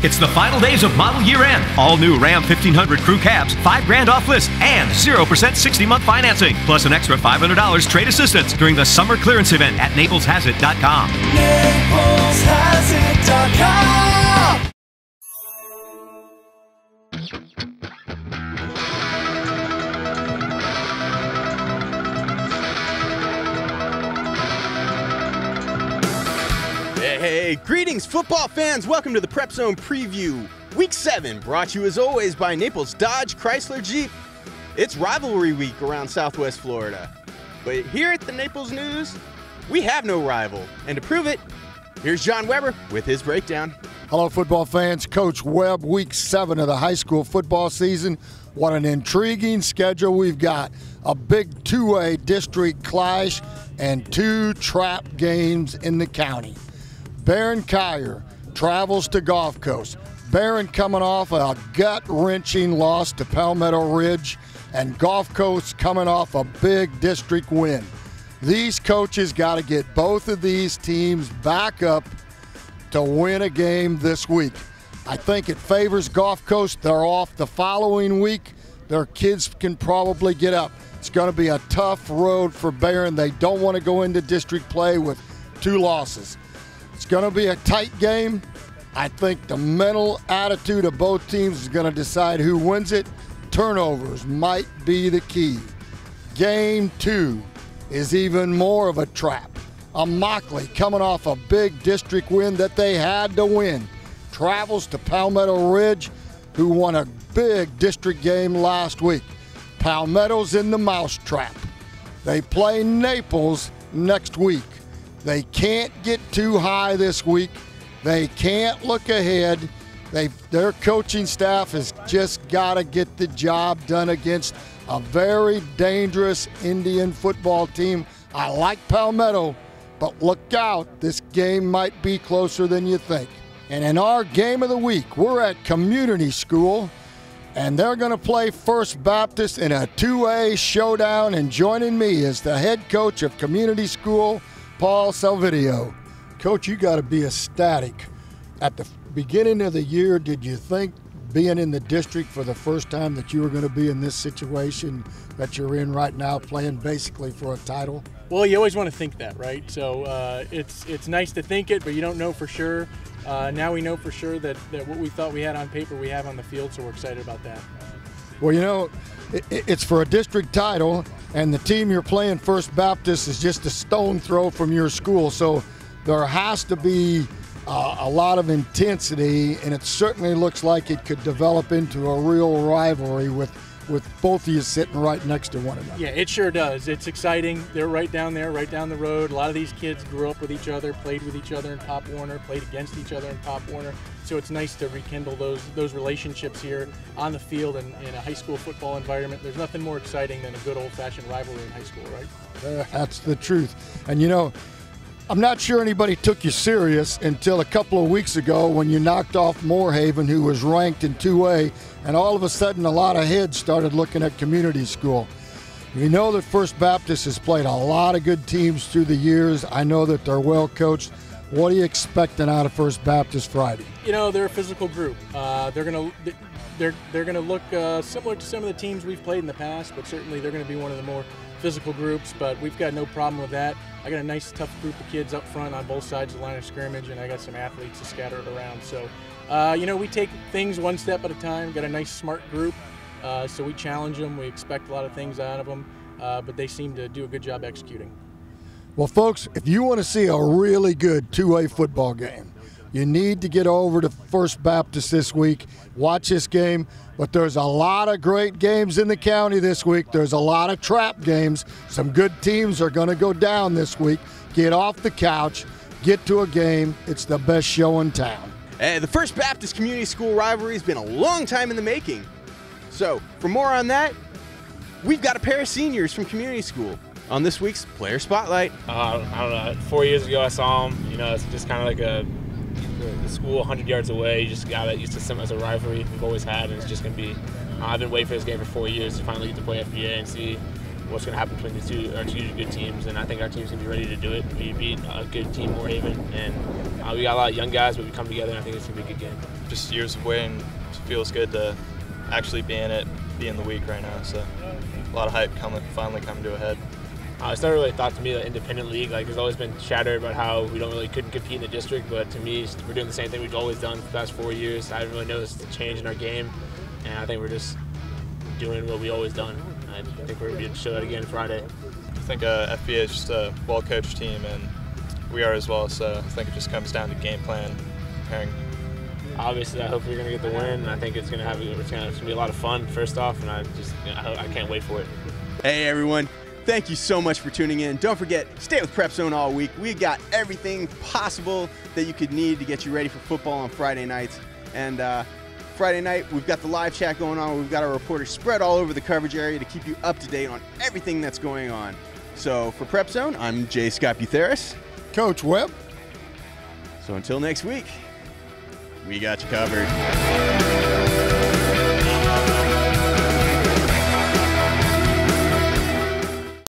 It's the final days of model year end. All new Ram 1500 crew cabs, $5 grand off list, and 0% 60-month financing, plus an extra $500 trade assistance during the summer clearance event at NaplesHasIt.com. NaplesHasIt.com. Hey, greetings football fans. Welcome to the PrepZone preview. Week 7 brought to you as always by Naples Dodge Chrysler Jeep. It's rivalry week around Southwest Florida. But here at the Naples News, we have no rival. And to prove it, here's John Weber with his breakdown. Hello football fans, Coach Webb, week 7 of the high school football season. What an intriguing schedule we've got. A big 2A district clash and 2 trap games in the county. Barron-Kyer travels to Gulf Coast. Barron coming off a gut-wrenching loss to Palmetto Ridge, and Gulf Coast coming off a big district win. These coaches got to get both of these teams back up to win a game this week. I think it favors Gulf Coast. They're off the following week. Their kids can probably get up. It's going to be a tough road for Barron. They don't want to go into district play with 2 losses. It's going to be a tight game. I think the mental attitude of both teams is going to decide who wins it. Turnovers might be the key. Game 2 is even more of a trap. Immokalee, coming off a big district win that they had to win, travels to Palmetto Ridge, who won a big district game last week. Palmetto's in the mousetrap. They play Naples next week. They can't get too high this week. They can't look ahead. Their coaching staff has just got to get the job done against a very dangerous Indian football team. I like Palmetto, but look out. This game might be closer than you think. And in our game of the week, we're at Community School, and they're going to play First Baptist in a 2A showdown. And joining me is the head coach of Community School, Paul Salvidio. Coach, you got to be ecstatic. At the beginning of the year, did you think being in the district for the first time that you were going to be in this situation that you're in right now, playing basically for a title? Well, you always want to think that, right? So it's nice to think it, but you don't know for sure. Now we know for sure that what we thought we had on paper, we have on the field, so we're excited about that. Well, you know, it's for a district title, and the team you're playing, First Baptist, is just a stone throw from your school. So there has to be a lot of intensity, and it certainly looks like it could develop into a real rivalry with both of you sitting right next to one another. Yeah, it sure does. It's exciting. They're right down there, right down the road. A lot of these kids grew up with each other, played with each other in Pop Warner, played against each other in Pop Warner. So it's nice to rekindle those relationships here on the field and in a high school football environment. There's nothing more exciting than a good old-fashioned rivalry in high school, right? That's the truth. And you know, I'm not sure anybody took you serious until a couple of weeks ago when you knocked off Moorhaven, who was ranked in 2A, and all of a sudden a lot of heads started looking at Community School. We know that First Baptist has played a lot of good teams through the years. I know that they're well coached. What are you expecting out of First Baptist Friday? You know, they're a physical group. They're gonna look similar to some of the teams we've played in the past, but certainly they're gonna be one of the more physical groups, but we've got no problem with that. I got a nice, tough group of kids up front on both sides of the line of scrimmage, and I got some athletes to scatter it around. So, you know, we take things one step at a time. Got a nice, smart group, so we challenge them. We expect a lot of things out of them, but they seem to do a good job executing. Well, folks, if you want to see a really good 2A football game, you need to get over to First Baptist this week. Watch this game. But there's a lot of great games in the county this week. There's a lot of trap games. Some good teams are going to go down this week. Get off the couch. Get to a game. It's the best show in town. The First Baptist Community School rivalry has been a long time in the making. So for more on that, we've got a pair of seniors from Community School on this week's Player Spotlight. I don't know. 4 years ago I saw him. You know, it's just kind of like the school 100 yards away. You just got used to some as a rivalry we've always had, and it's just going to be I've been waiting for this game for 4 years to finally get to play FBA and see what's going to happen between our two good teams, and I think our team's going to be ready to do it. We beat a good team, Moorhaven, and We got a lot of young guys, but we come together, and I think it's going to be a good game. Just years of waiting, it feels good to actually be in the week right now. So a lot of hype finally coming to a head. It's never really thought to me that independent league, like there's always been chatter about how we couldn't compete in the district, but to me, we're doing the same thing we've always done for the past 4 years. I haven't really noticed a change in our game, and I think we're just doing what we always done. I think we're going to show that again Friday. I think FBA is just a well-coached team, and we are as well, so I think it just comes down to game plan, preparing. Obviously, I hope we're going to get the win. I think it's going to be a lot of fun, first off, and I can't wait for it. Hey, everyone. Thank you so much for tuning in. Don't forget, stay with PrepZone all week. We got everything possible that you could need to get you ready for football on Friday nights. And Friday night, we've got the live chat going on. We've got our reporters spread all over the coverage area to keep you up to date on everything that's going on. So for PrepZone, I'm J. Scott Butherus. Coach Webb. So until next week, we got you covered.